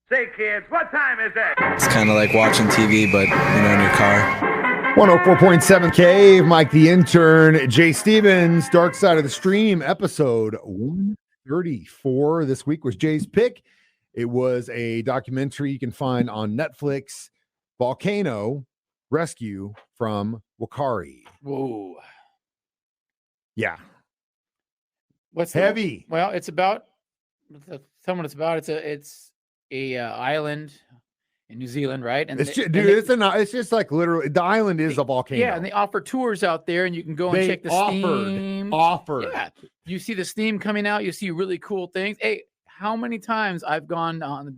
Say, kids, what time is it? It's kind of like watching TV, but, in your car. 104.7 Cave, Mike the Intern, Jay Stevens, Dark Side of the Stream, episode 134. This week was Jay's pick. It was a documentary you can find on Netflix, Volcano, Rescue from Whakaari. Whoa. Yeah. What's heavy? Well, it's about someone. It's about it's a island in New Zealand, right? And it's just like literally the island is a volcano. Yeah, and they offer tours out there, and you can go and check the steam. Yeah, you see the steam coming out. You see really cool things. Hey, how many times I've gone on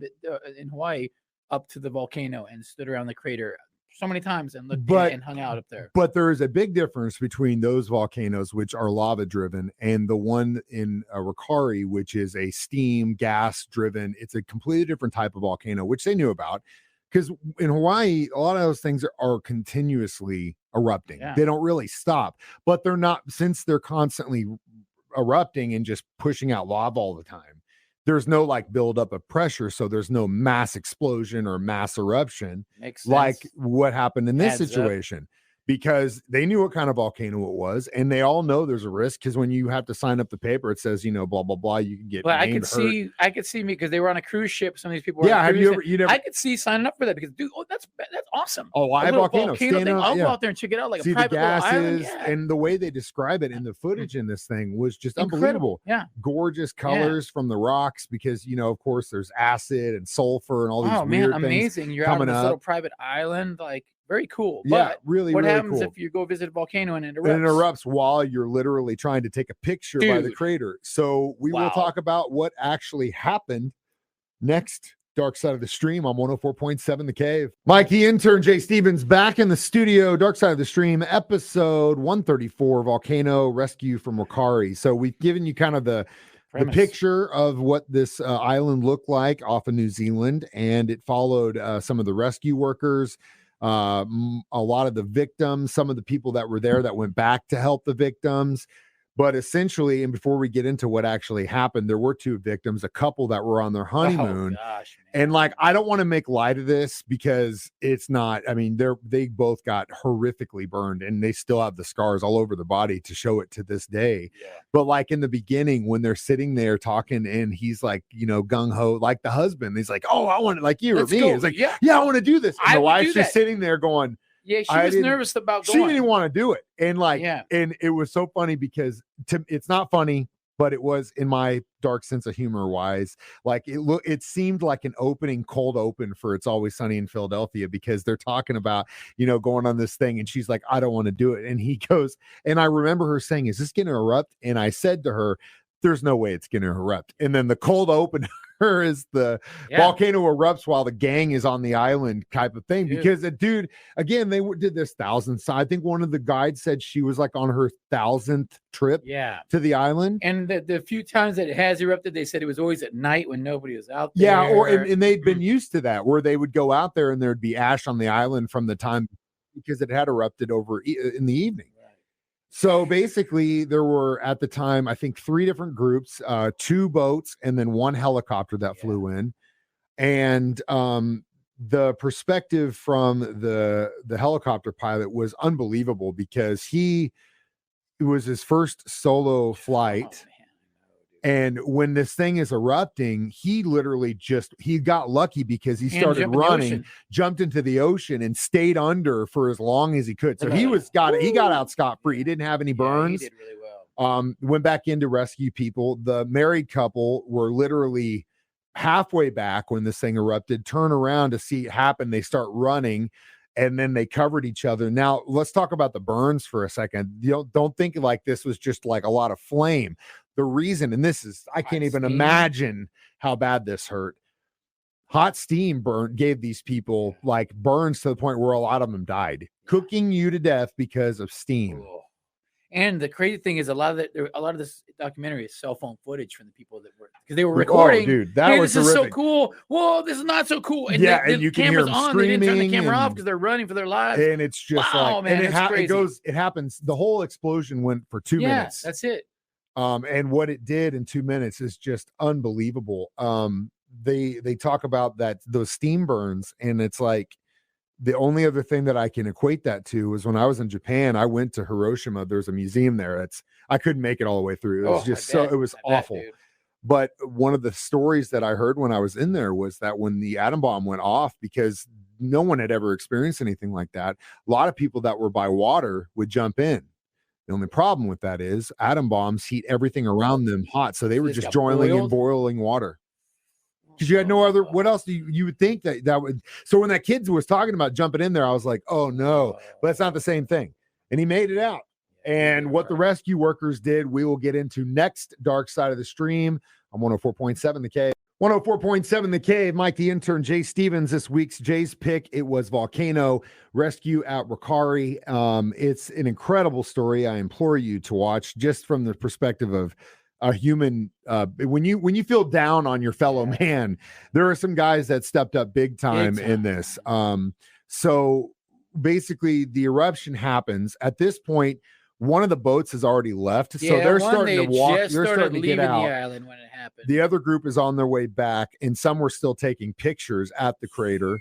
in Hawaii up to the volcano and stood around the crater. So many times and looked and hung out up there. But there is a big difference between those volcanoes, which are lava driven, and the one in Whakaari, which is a steam gas driven. It's a completely different type of volcano, which they knew about because in Hawaii, a lot of those things are continuously erupting. Yeah. They don't really stop, but they're not, since they're constantly erupting and just pushing out lava all the time. There's no like buildup of pressure, so there's no mass explosion or mass eruption like what happened in this situation. Because they knew what kind of volcano it was, and they all know there's a risk because when you have to sign up the paper, it says, blah, blah, blah, you can get I could see me because they were on a cruise ship. Some of these people were have you ever, I could see signing up for that because, dude, that's awesome. A live volcano thing. I'll go out there and check it out like see a private the gases island. Yeah. And the way they describe it in the footage in this thing was just unbelievable. Yeah. Gorgeous colors from the rocks because, of course, there's acid and sulfur and all these weird things. Amazing. You're out on this little private island, like, very cool. Yeah, but really, what really happens cool. if you go visit a volcano and it erupts? And it erupts while you're literally trying to take a picture by the crater. So we will talk about what actually happened next. Dark Side of the Stream on 104.7 The Cave. Mike the Intern, Jay Stevens, back in the studio. Dark Side of the Stream, episode 134, Volcano, Rescue from Whakaari. So we've given you kind of the picture of what this island looked like off of New Zealand, and it followed some of the rescue workers, a lot of the victims, some of the people that were there that went back to help the victims. But essentially, and before we get into what actually happened, there were two victims, a couple that were on their honeymoon. Oh, gosh, and like, I don't want to make light of this because it's not, I mean, they both got horrifically burned and they still have the scars all over the body to show it to this day. Yeah. But like in the beginning, when they're sitting there talking and he's like, gung ho, like the husband, he's like, oh, I want it like you or me. It's like, yeah, I want to do this. And the wife's just sitting there going, yeah, she was nervous about going. She didn't want to do it. And like, and it was so funny because it's not funny, but it was in my dark sense of humor wise. Like it seemed like an cold open for It's Always Sunny in Philadelphia because they're talking about, going on this thing. And she's like, I don't want to do it. And he goes, and I remember her saying, is this going to erupt? And I said to her, there's no way it's going to erupt. And then the cold open is the volcano erupts while the gang is on the island type of thing. Because the dude, again, they did this 1,000th. I think one of the guides said she was like on her 1,000th trip to the island. And the few times that it has erupted, they said it was always at night when nobody was out there. Yeah, and they'd been used to that where they would go out there and there'd be ash on the island from the time because it had erupted over in the evening. So basically, there were at the time, I think, 3 different groups, 2 boats, and then 1 helicopter that flew in. And the perspective from the helicopter pilot was unbelievable because it was his first solo flight. And when this thing is erupting, he literally he got lucky because he started running, jumped into the ocean and stayed under for as long as he could. So he got out scot-free. He didn't have any burns. He did really well. Went back in to rescue people. The married couple were literally halfway back when this thing erupted, turn around to see it happen. They start running. And then they covered each other. Now, let's talk about the burns for a second. Don't think like this was just like a lot of flame. The reason, and this is, I can't even imagine how bad this hurt. Hot steam gave these people like burns to the point where a lot of them died, cooking you to death because of steam. Cool. And the crazy thing is, a lot of this documentary is cell phone footage from the people that were, because they were recording. Oh, dude, that was this terrific. is so cool. Whoa, this is not so cool. And and you can hear them on. They didn't turn the screaming camera off because they're running for their lives. And it's just man, it happens. The whole explosion went for 2 minutes. That's it. And what it did in 2 minutes is just unbelievable. they talk about that those steam burns, and it's like the only other thing that I can equate that to is when I was in Japan. I went to Hiroshima. There's a museum there. I couldn't make it all the way through. It was just it was awful. But one of the stories that I heard when I was in there was that when the atom bomb went off, because no one had ever experienced anything like that, a lot of people that were by water would jump in. The only problem with that is atom bombs heat everything around them hot. So they were just joining in boiling water. Because you had no other, what else do you would think that would, so when that kid was talking about jumping in there, I was like, oh no, but it's not the same thing. And he made it out. And what the rescue workers did, we will get into next. Dark Side of the Stream on 104.7 The Cave. 104.7 The Cave. Mike the Intern, Jay Stevens. This week's Jay's pick, it was Volcano Rescue at Whakaari. It's an incredible story. I implore you to watch, just from the perspective of a human. When you feel down on your fellow man, there are some guys that stepped up big time in this. So basically the eruption happens. At this point, one of the boats has already left, so they're starting to walk. They're starting to get out. The island when it happened. The other group is on their way back, and some were still taking pictures at the crater,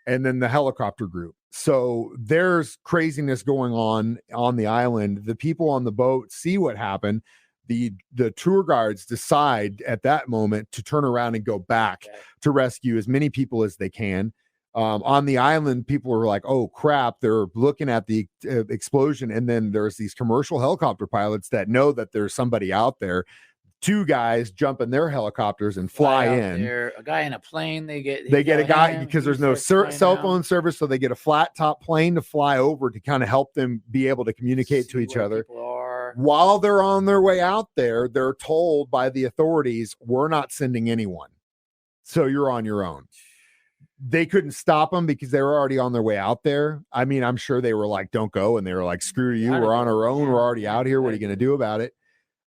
and then the helicopter group. So there's craziness going on the island. The people on the boat see what happened. The tour guides decide at that moment to turn around and go back to rescue as many people as they can. On the island, people are like, oh crap, they're looking at the explosion, and then there's these commercial helicopter pilots that know that there's somebody out there. Two guys jump in their helicopters and fly in. A guy in a plane, they get a guy, because there's no cell phone service, so they get a flat top plane to fly over to kind of help them be able to communicate to each other. While they're on their way out there, they're told by the authorities, we're not sending anyone, so you're on your own. They couldn't stop them because they were already on their way out there. I mean, I'm sure they were like, don't go. And they were like, screw you. We're on our own. We're already out here. What are you going to do about it?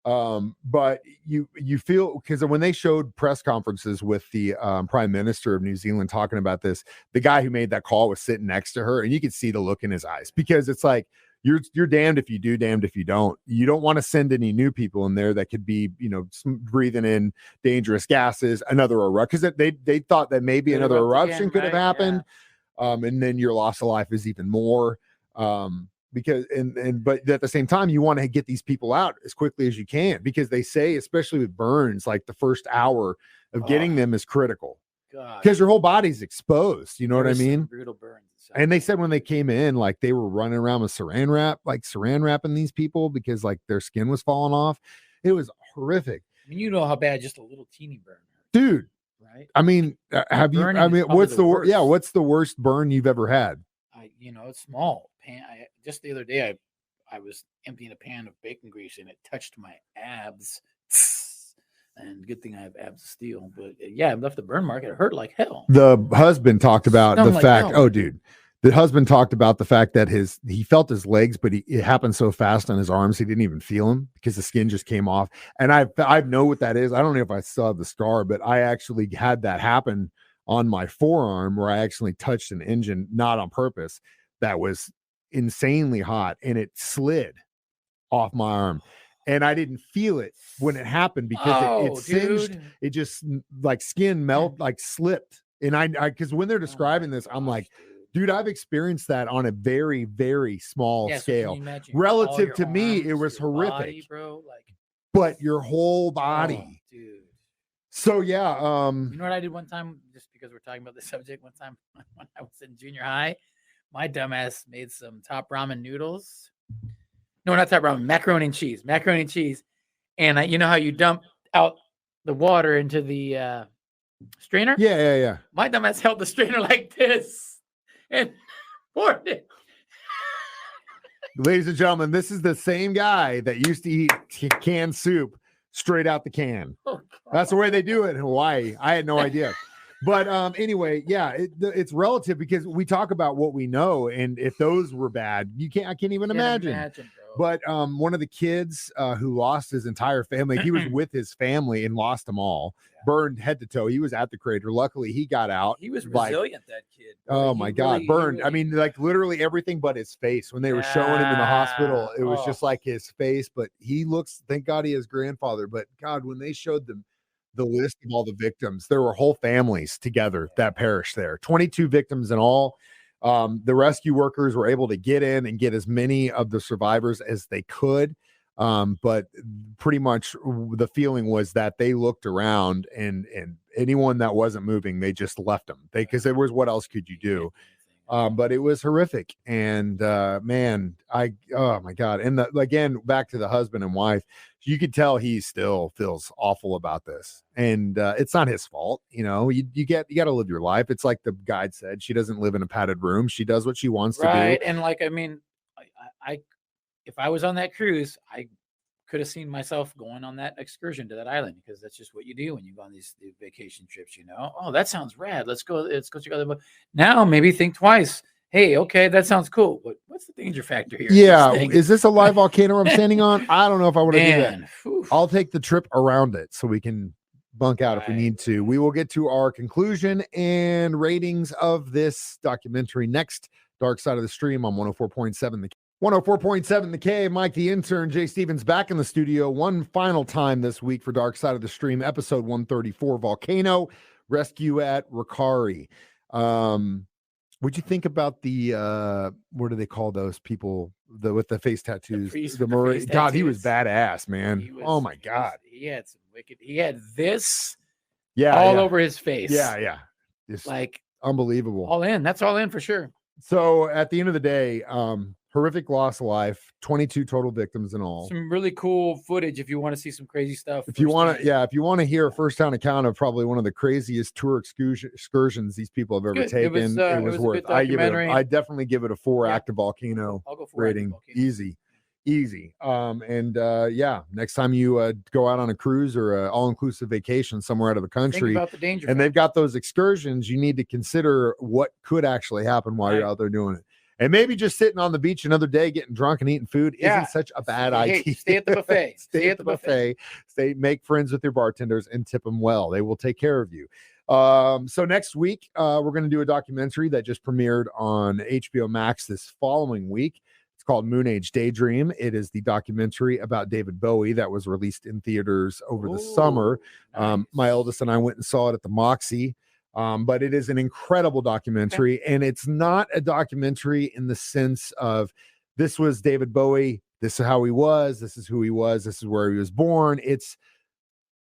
But you feel, because when they showed press conferences with the Prime Minister of New Zealand talking about this, the guy who made that call was sitting next to her, and you could see the look in his eyes, because it's like, you're damned if you do, damned if you don't. You don't want to send any new people in there that could be, breathing in dangerous gases, another eruption, because they thought that maybe another eruption could have happened. Yeah. And then your loss of life is even more. Because but at the same time, you want to get these people out as quickly as you can, because they say, especially with burns, like the first hour of getting them is critical. Because your whole body's exposed. You know what I mean? Brutal burns. And they said when they came in, like they were running around with saran wrapping these people because like their skin was falling off. It was horrific. I mean, you know how bad just a little teeny burn hurts. Dude. Right? I mean, what's the worst? Yeah, what's the worst burn you've ever had? It's small. Just the other day, I was emptying a pan of bacon grease and it touched my abs. And good thing I have abs of steel. But yeah, I left the burn mark. It hurt like hell. The husband talked about the fact. Oh, dude. The husband talked about the fact that he felt his legs, but it happened so fast on his arms he didn't even feel them because the skin just came off. And I know what that is. I don't know if I still have the scar, but I actually had that happen on my forearm where I actually touched an engine, not on purpose, that was insanely hot, and it slid off my arm. And I didn't feel it when it happened because it singed. Dude. It just like skin melt, like slipped. And I because when they're describing this, I'm like, dude, I've experienced that on a very, very small scale. Relative to me, it was horrific, body, bro. But your whole body, dude. So yeah, you know what I did one time, just because we're talking about this subject. One time when I was in junior high, my dumbass made some top ramen noodles. No, not top ramen, macaroni and cheese. And you know how you dump out the water into the strainer? Yeah. My dumbass held the strainer like this and poured it. Ladies and gentlemen, this is the same guy that used to eat canned soup straight out the can. Oh, that's the way they do it in Hawaii. I had no idea. But anyway, yeah, it's relative because we talk about what we know, and if those were bad, I can't even imagine. But one of the kids who lost his entire family, he was with his family and lost them all, burned head to toe. He was at the crater. Luckily, he got out. He was resilient, that kid. Oh my God, burned. I mean, like literally everything but his face. When they were showing him in the hospital, it was just like his face. But he looks. Thank God he has grandfather. But God, when they showed the list of all the victims. There were whole families together that perished there. 22 victims in all. The rescue workers were able to get in and get as many of the survivors as they could. But pretty much the feeling was that they looked around and anyone that wasn't moving, they just left them. Because there was, what else could you do? But it was horrific. And man, oh my God. And again, back to the husband and wife, you could tell he still feels awful about this. And it's not his fault. You know, you got to live your life. It's like the guide said, she doesn't live in a padded room. She does what she wants to do. Right. And like, I mean, I if I was on that cruise, I could have seen myself going on that excursion to that island, because that's just what you do when you go on these vacation trips, you know. Oh, that sounds rad. Let's go check out the boat. Now maybe think twice. Hey, okay, that sounds cool, but what's the danger factor here? Yeah, is this a live volcano I'm standing on? I don't know if I want to do that. Oof. I'll take the trip around it so we can bunk out if we need to. We will get to our conclusion and ratings of this documentary next. Dark Side of the Stream on 104.7 The 104.7 The K. Mike the Intern, Jay Stevens back in the studio one final time this week for Dark Side of the Stream, episode 134, Volcano, Rescue at Whakaari. What'd you think about the what do they call those people with the face tattoos? God, he was badass, man. Oh my God. He had some wicked, he had this all over his face. Yeah. It's like unbelievable. All in. That's all in for sure. So at the end of the day, horrific loss of life, 22 total victims in all. Some really cool footage if you want to see some crazy stuff. If you want to hear a first-hand account of probably one of the craziest tour excursions these people have ever taken, it was worth. I definitely give it a 4 active volcano rating. Easy. Next time you go out on a cruise or an all-inclusive vacation somewhere out of the country, think about the danger and they've got those excursions, you need to consider what could actually happen while you're out there doing it. And maybe just sitting on the beach another day, getting drunk and eating food isn't such a bad idea. Stay at the buffet. Stay at the buffet. Make friends with your bartenders and tip them well. They will take care of you. So next week, we're going to do a documentary that just premiered on HBO Max this following week. It's called Moon Age Daydream. It is the documentary about David Bowie that was released in theaters over the summer. Nice. My eldest and I went and saw it at the Moxie. But it is an incredible documentary, and it's not a documentary in the sense of this was David Bowie, this is how he was, this is who he was, this is where he was born. It's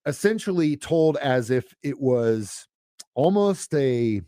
essentially told as if it was almost it's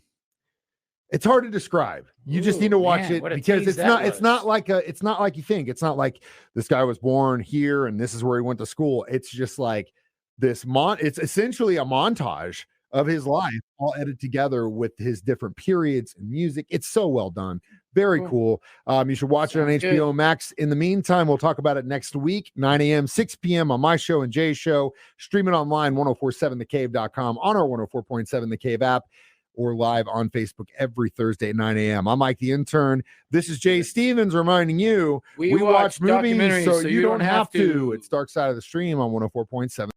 hard to describe. You just need to watch it because it's not like you think. It's not like this guy was born here and this is where he went to school. It's just like it's essentially a montage of his life, all edited together with his different periods and music. It's so well done. Very cool. You should watch it on HBO Max. In the meantime, we'll talk about it next week, 9 a.m., 6 p.m. on my show and Jay's show. Stream it online, 1047thecave.com, on our 104.7 The Cave app, or live on Facebook every Thursday at 9 a.m. I'm Mike the Intern. This is Jay Stevens reminding you, we watch movies so you don't have to. It's Dark Side of the Stream on 104.7.